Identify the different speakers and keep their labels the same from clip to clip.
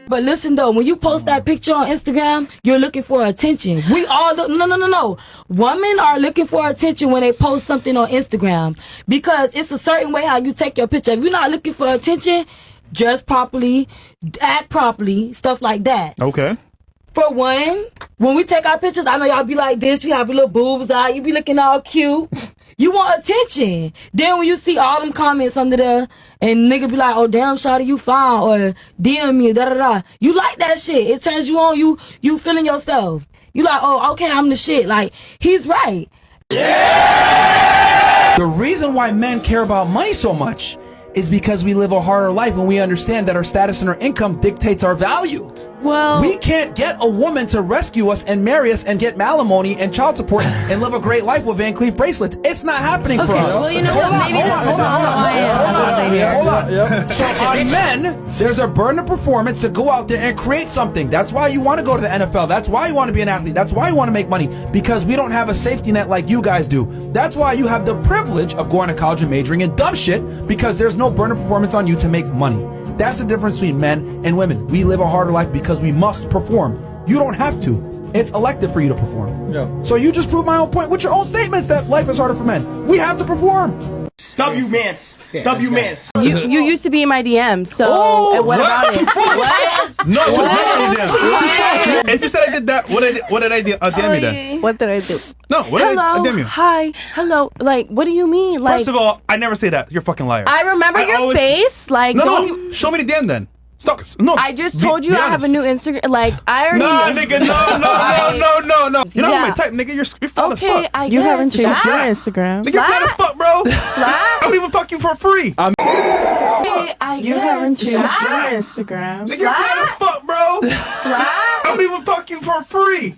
Speaker 1: But listen though, when you post that picture on Instagram, you're looking for attention. We all look, no. Women are looking for attention when they post something on Instagram because it's a certain way how you take your picture. If you're not looking for attention, dress properly, act properly, stuff like that.
Speaker 2: Okay.
Speaker 1: For one, when we take our pictures, I know y'all be like this, you have your little boobs out, you be looking all cute. You want attention. Then when you see all them comments under there, and nigga be like, oh damn, shawty, you fine, or DM me, da. You like that shit. It turns you on, you feeling yourself. You like, oh, okay, I'm the shit. Like, he's right.
Speaker 3: Yeah! The reason why men care about money so much is because we live a harder life and we understand that our status and our income dictates our value.
Speaker 4: Well,
Speaker 3: we can't get a woman to rescue us and marry us and get alimony and child support and live a great life with Van Cleef bracelets. It's not happening for us.
Speaker 4: Well, you know what? Maybe that's just not how I am.
Speaker 3: Hold on. So on men, there's a burden of performance to go out there and create something. That's why you want to go to the NFL. That's why you want to be an athlete. That's why you want to make money, because we don't have a safety net like you guys do. That's why you have the privilege of going to college and majoring in dumb shit, because there's no burden of performance on you to make money. That's the difference between men and women. We live a harder life because we must perform. You don't have to. It's elected for you to perform. Yeah. So you just proved my own point with your own statements that life is harder for men. We have to perform.
Speaker 5: W-Mans. W-Mans.
Speaker 4: You used to be in my DM, so what about it? What?
Speaker 2: No, what? If you said I did that, what did I DM you then?
Speaker 4: What did I do?
Speaker 2: No, what did I DM you?
Speaker 4: Hi, hello. Like, what do you mean? Like,
Speaker 2: first of all, I never say that. You're a fucking liar.
Speaker 4: I remember your face. Like,
Speaker 2: no, show me the DM then. Stop. No.
Speaker 4: I just told you I have a new Instagram. Like, I already.
Speaker 2: No, nigga, no. You're not my type, nigga. You're fat as fuck.
Speaker 4: I
Speaker 6: you
Speaker 4: guess.
Speaker 6: haven't changed your Instagram.
Speaker 2: Nigga, you're fat as fuck, bro. I don't even fuck you for free.
Speaker 6: You haven't changed your Instagram.
Speaker 2: Nigga, you're fat as fuck, bro. I don't even fuck you for free.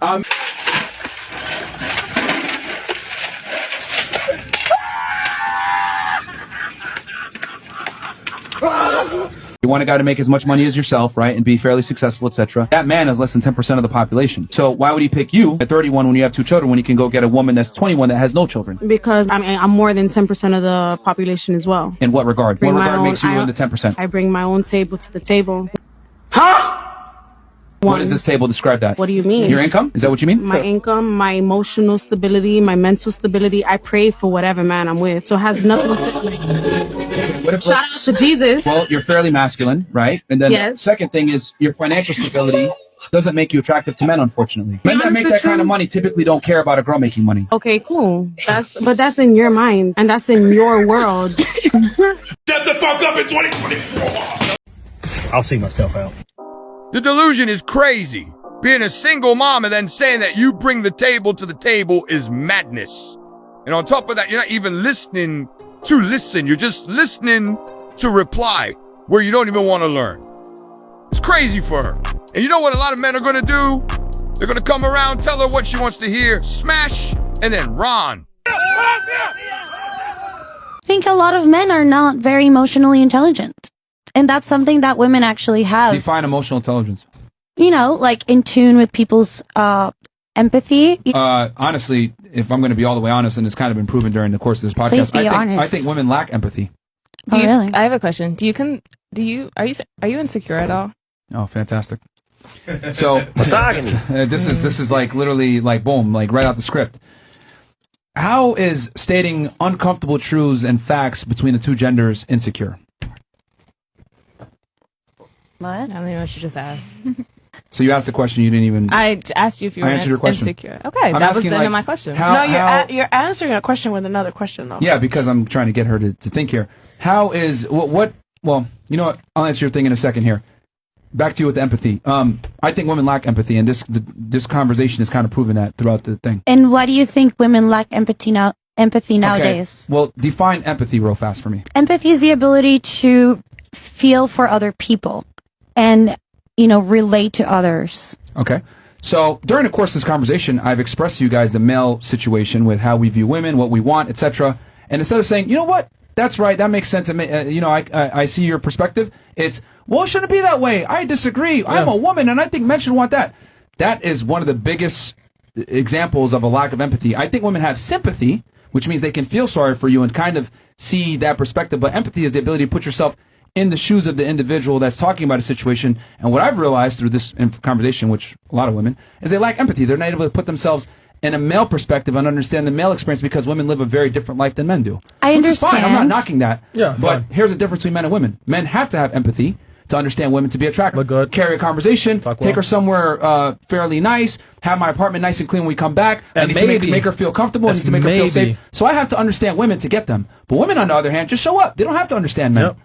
Speaker 7: You want a guy to make as much money as yourself, right, and be fairly successful, etc. That man is less than 10% of the population. So why would he pick you at 31 when you have 2 children when he can go get a woman that's 21 that has no children?
Speaker 4: Because I'm more than 10% of the population as well.
Speaker 7: In what regard? What regard makes you in the 10%?
Speaker 4: I bring my own table to the table.
Speaker 7: Huh? What does this table describe that?
Speaker 4: What do you mean?
Speaker 7: Your income? Is that what you mean?
Speaker 4: My income, my emotional stability, my mental stability. I pray for whatever man I'm with. So it has nothing to... Shout out to Jesus.
Speaker 7: Well, you're fairly masculine, right? And then the second thing is your financial stability doesn't make you attractive to men, unfortunately. Men that make that kind of money typically don't care about a girl making money.
Speaker 4: Okay, cool. But that's in your mind, and that's in your world.
Speaker 5: Step the fuck up in 2024.
Speaker 2: I'll see myself out.
Speaker 8: The delusion is crazy. Being a single mom and then saying that you bring the table to the table is madness. And on top of that, you're not even listening to listen. You're just listening to reply where you don't even want to learn. It's crazy for her. And you know what a lot of men are going to do? They're going to come around, tell her what she wants to hear, smash, and then run.
Speaker 9: I think a lot of men are not very emotionally intelligent. And that's something that women actually have.
Speaker 7: Define emotional intelligence.
Speaker 9: You know, like in tune with people's empathy.
Speaker 7: Honestly, if I'm going to be all the way honest, and it's kind of been proven during the course of this podcast,
Speaker 9: Please be honest.
Speaker 7: I think women lack empathy.
Speaker 6: Really? I have a question. Are you insecure at all?
Speaker 7: Oh, fantastic. So this is like literally like boom, like right out the script. How is stating uncomfortable truths and facts between the two genders insecure?
Speaker 6: What? I don't know what you just asked.
Speaker 7: So you asked the question, you didn't even...
Speaker 6: I asked you if you were insecure. Okay, that was the end of my question.
Speaker 10: You're answering a question with another question, though.
Speaker 7: Yeah, because I'm trying to get her to think here. How is... Well, you know what? I'll answer your thing in a second here. Back to you with the empathy. I think women lack empathy, and this conversation has kind of proven that throughout the thing.
Speaker 9: And why do you think women lack empathy nowadays?
Speaker 7: Okay. Well, define empathy real fast for me.
Speaker 9: Empathy is the ability to feel for other people and, relate to others.
Speaker 7: Okay. So during the course of this conversation, I've expressed to you guys the male situation with how we view women, what we want, etc. And instead of saying, you know what, that's right, that makes sense, I see your perspective, it's, well, it shouldn't be that way. I disagree. Yeah. I'm a woman, and I think men should want that. That is one of the biggest examples of a lack of empathy. I think women have sympathy, which means they can feel sorry for you and kind of see that perspective. But empathy is the ability to put yourself in the shoes of the individual that's talking about a situation. And what I've realized through this conversation, which a lot of women, is they lack empathy. They're not able to put themselves in a male perspective and understand the male experience because women live a very different life than men do.
Speaker 9: I
Speaker 7: Which
Speaker 9: understand.
Speaker 7: is fine. I'm not knocking that.
Speaker 2: Yeah,
Speaker 7: but
Speaker 2: fine.
Speaker 7: here's the difference between men and women. Men have to have empathy to understand women to be attractive.
Speaker 2: Look good.
Speaker 7: Carry a conversation,
Speaker 2: Talk
Speaker 7: take
Speaker 2: well.
Speaker 7: her somewhere fairly nice, have my apartment nice and clean when we come back. I
Speaker 2: And
Speaker 7: need to
Speaker 2: maybe-
Speaker 7: make her feel comfortable. I
Speaker 2: That's
Speaker 7: need to make her feel
Speaker 2: maybe.
Speaker 7: safe. So I have to understand women to get them. But women, on the other hand, just show up. They don't have to understand men.
Speaker 2: Yep.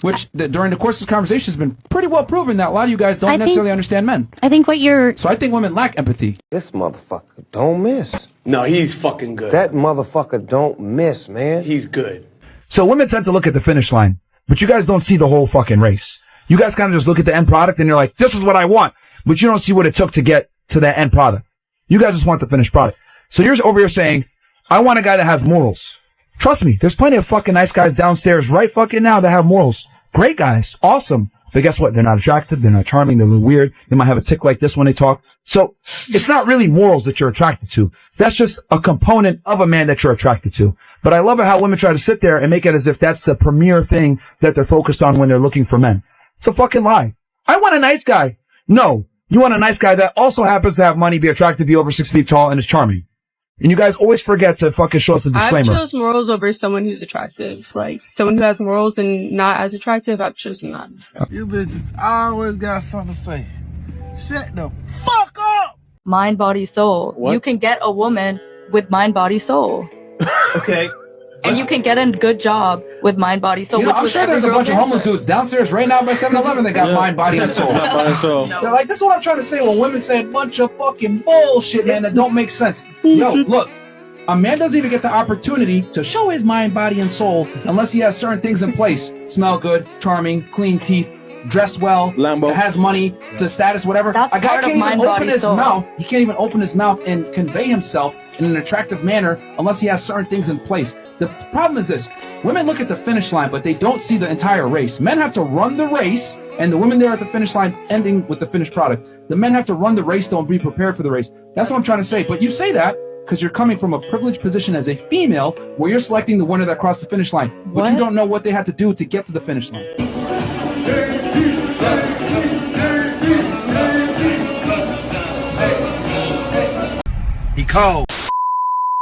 Speaker 7: Which, during the course of this conversation, has been pretty well proven that a lot of you guys don't
Speaker 9: I think-
Speaker 7: necessarily understand men.
Speaker 9: I think what you're
Speaker 7: So I think women lack empathy.
Speaker 11: This motherfucker don't miss.
Speaker 5: No, he's fucking good.
Speaker 11: That motherfucker don't miss, man.
Speaker 5: He's good.
Speaker 3: So women tend to look at the finish line, but you guys don't see the whole fucking race. You guys kind of just look at the end product and you're like, this is what I want. But you don't see what it took to get to that end product. You guys just want the finished product. So you're over here saying, I want a guy that has morals. Trust me, there's plenty of fucking nice guys downstairs right fucking now that have morals. Great guys. Awesome. But guess what? They're not attractive. They're not charming. They're a little weird. They might have a tick like this when they talk. So it's not really morals that you're attracted to. That's just a component of a man that you're attracted to. But I love it how women try to sit there and make it as if that's the premier thing that they're focused on when they're looking for men. It's a fucking lie. I want a nice guy. No. You want a nice guy that also happens to have money, be attractive, be over 6 feet tall, and is charming. And you guys always forget to fucking show us the disclaimer.
Speaker 4: I've chose morals over someone who's attractive. Like, someone who has morals and not as attractive, I've chosen that.
Speaker 5: You bitches always got something to say. Shut the fuck up!
Speaker 12: Mind, body, soul.
Speaker 2: What?
Speaker 12: You can get a woman with mind, body, soul.
Speaker 2: Okay.
Speaker 12: And you can get a good job with mind, body, soul.
Speaker 7: You know,
Speaker 12: which
Speaker 7: I'm
Speaker 12: was
Speaker 7: sure
Speaker 12: every
Speaker 7: there's a
Speaker 12: girl's
Speaker 7: bunch of homeless
Speaker 12: answer.
Speaker 7: dudes downstairs right now by 7-Eleven that got mind, body, and soul. They're like, this is what I'm trying to say when women say a bunch of fucking bullshit, man, that don't make sense. Yo, look, a man doesn't even get the opportunity to show his mind, body, and soul unless he has certain things in place. Smell good, charming, clean teeth, dressed well,
Speaker 2: Lambo.
Speaker 7: has money, to status, whatever.
Speaker 12: That's
Speaker 7: a guy
Speaker 12: part of
Speaker 7: can't even
Speaker 12: mind,
Speaker 7: open
Speaker 12: body,
Speaker 7: his
Speaker 12: soul.
Speaker 7: mouth. He can't even open his mouth and convey himself in an attractive manner unless he has certain things in place. The problem is this. Women look at the finish line, but they don't see the entire race. Men have to run the race, and the women there at the finish line ending with the finished product. The men have to run the race, though, and be prepared for the race. That's what I'm trying to say. But you say that because you're coming from a privileged position as a female where you're selecting the winner that crossed the finish line. But you
Speaker 6: What?
Speaker 7: don't know what they had to do to get to the finish line.
Speaker 3: He called.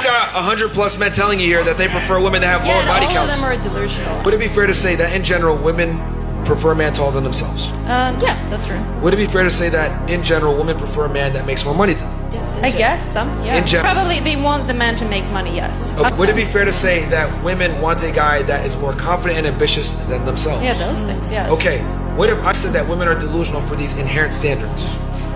Speaker 13: Got 100+ men telling you here that they prefer women to have lower body
Speaker 12: all
Speaker 13: counts.
Speaker 12: of them are delusional.
Speaker 13: Would it be fair to say that in general, women prefer a man taller than themselves?
Speaker 12: Yeah, that's true.
Speaker 13: Would it be fair to say that in general, women prefer a man that makes more money than them?
Speaker 12: Yes,
Speaker 6: I guess some, yeah.
Speaker 13: In general.
Speaker 6: Probably they want the man to make money, yes.
Speaker 13: Would it be fair to say that women want a guy that is more confident and ambitious than themselves?
Speaker 6: Yeah, those things, yes.
Speaker 13: Okay, what if I said that women are delusional for these inherent standards?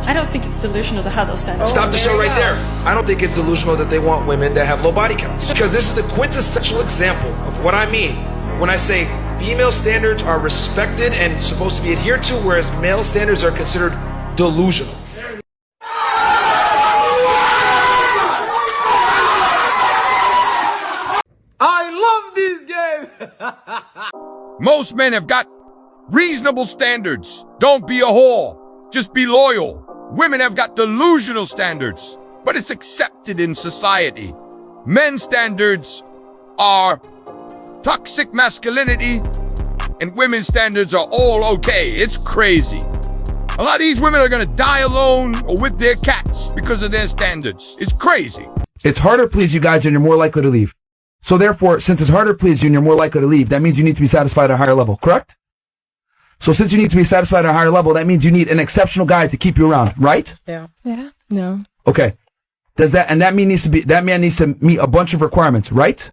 Speaker 6: I don't think it's delusional to have those standards.
Speaker 13: Stop the show right there. I don't think it's delusional that they want women that have low body counts. Because this is the quintessential example of what I mean when I say female standards are respected and supposed to be adhered to, whereas male standards are considered delusional.
Speaker 5: I love this game!
Speaker 8: Most men have got reasonable standards. Don't be a whore. Just be loyal. Women have got delusional standards, but it's accepted in society. Men's standards are toxic masculinity, and women's standards are all okay. It's crazy. A lot of these women are gonna die alone or with their cats because of their standards. It's crazy.
Speaker 3: It's harder to please you guys and you're more likely to leave. So therefore, since it's harder to please you and you're more likely to leave, that means you need to be satisfied at a higher level, correct? So since you need to be satisfied at a higher level, that means you need an exceptional guy to keep you around, right?
Speaker 6: Yeah. Yeah. No.
Speaker 3: Okay. That man needs to meet a bunch of requirements, right?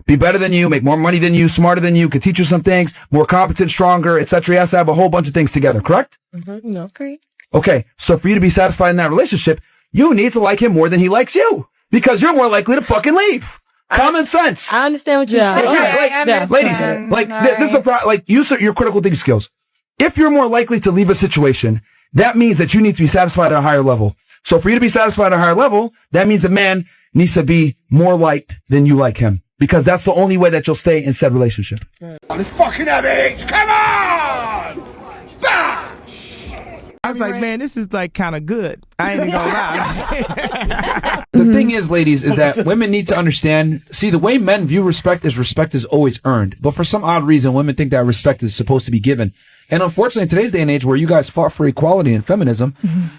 Speaker 3: Be better than you, make more money than you, smarter than you, could teach you some things, more competent, stronger, etc. He has to have a whole bunch of things together, correct?
Speaker 6: Mm-hmm. No. Great.
Speaker 3: Okay. So for you to be satisfied in that relationship, you need to like him more than he likes you, because you're more likely to fucking leave. Common sense.
Speaker 10: I understand what you're saying.
Speaker 3: Ladies, this is a use your critical thinking skills. If you're more likely to leave a situation, that means that you need to be satisfied at a higher level. So for you to be satisfied at a higher level, that means the man needs to be more liked than you like him, because that's the only way that you'll stay in said relationship.
Speaker 5: Let's fucking have AIDS! Come on! Bash!
Speaker 2: I was like, man, this is like kind of good. I ain't even gonna lie.
Speaker 7: The thing is, ladies, is that women need to understand, see, the way men view respect is always earned. But for some odd reason, women think that respect is supposed to be given. And unfortunately, in today's day and age where you guys fought for equality and feminism,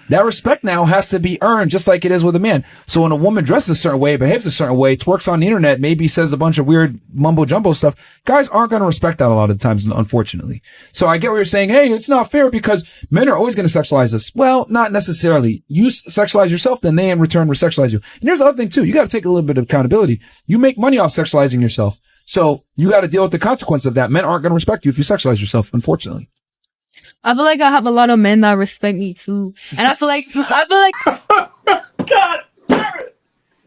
Speaker 7: that respect now has to be earned just like it is with a man. So when a woman dresses a certain way, behaves a certain way, twerks on the internet, maybe says a bunch of weird mumbo jumbo stuff, guys aren't going to respect that a lot of the times, unfortunately. So I get what you're saying. Hey, it's not fair because men are always going to sexualize us. Well, not necessarily. You sexualize yourself, then they in return will sexualize you. And here's the other thing too. You got to take a little bit of accountability. You make money off sexualizing yourself. So you got to deal with the consequence of that. Men aren't going to respect you if you sexualize yourself, unfortunately.
Speaker 6: I feel like I have a lot of men that respect me too. And I feel like
Speaker 5: God damn it!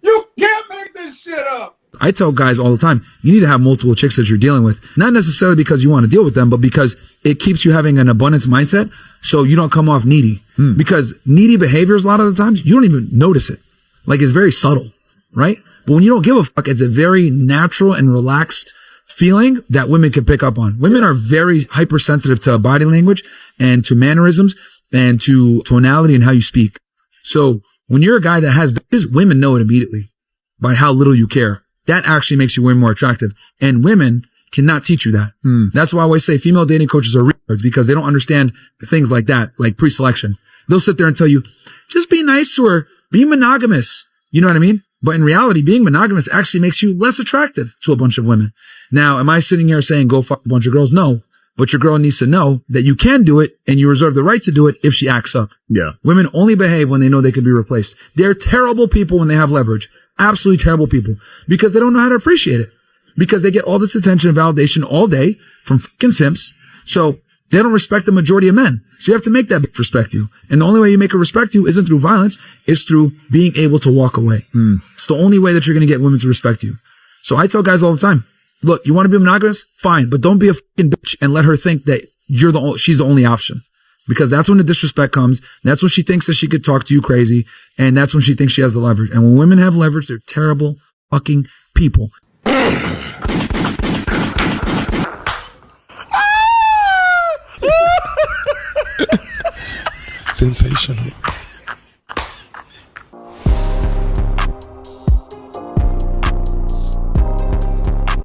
Speaker 5: You can't make this shit up!
Speaker 7: I tell guys all the time, you need to have multiple chicks that you're dealing with. Not necessarily because you want to deal with them, but because it keeps you having an abundance mindset so you don't come off needy. Because needy behaviors, a lot of the times, you don't even notice it. Like, it's very subtle, right? But when you don't give a fuck, it's a very natural and relaxed feeling that women can pick up on. Women are very hypersensitive to body language and to mannerisms and to tonality and how you speak. So when you're a guy that has bitches, women know it immediately by how little you care. That actually makes you way more attractive. And women cannot teach you that. That's why I always say female dating coaches are retards, because they don't understand things like that, like pre-selection. They'll sit there and tell you, just be nice to her, be monogamous. You know what I mean? But in reality, being monogamous actually makes you less attractive to a bunch of women. Now, am I sitting here saying go fuck a bunch of girls? No. But your girl needs to know that you can do it and you reserve the right to do it if she acts up.
Speaker 2: Yeah.
Speaker 7: Women only behave when they know they can be replaced. They're terrible people when they have leverage. Absolutely terrible people. Because they don't know how to appreciate it. Because they get all this attention and validation all day from fucking simps. So they don't respect the majority of men. So you have to make that bitch respect you. And the only way you make her respect you isn't through violence. It's through being able to walk away. It's the only way that you're going to get women to respect you. So I tell guys all the time, look, you want to be monogamous? Fine. But don't be a fucking bitch and let her think that she's the only option. Because that's when the disrespect comes. That's when she thinks that she could talk to you crazy. And that's when she thinks she has the leverage. And when women have leverage, they're terrible fucking people.
Speaker 14: Sensational.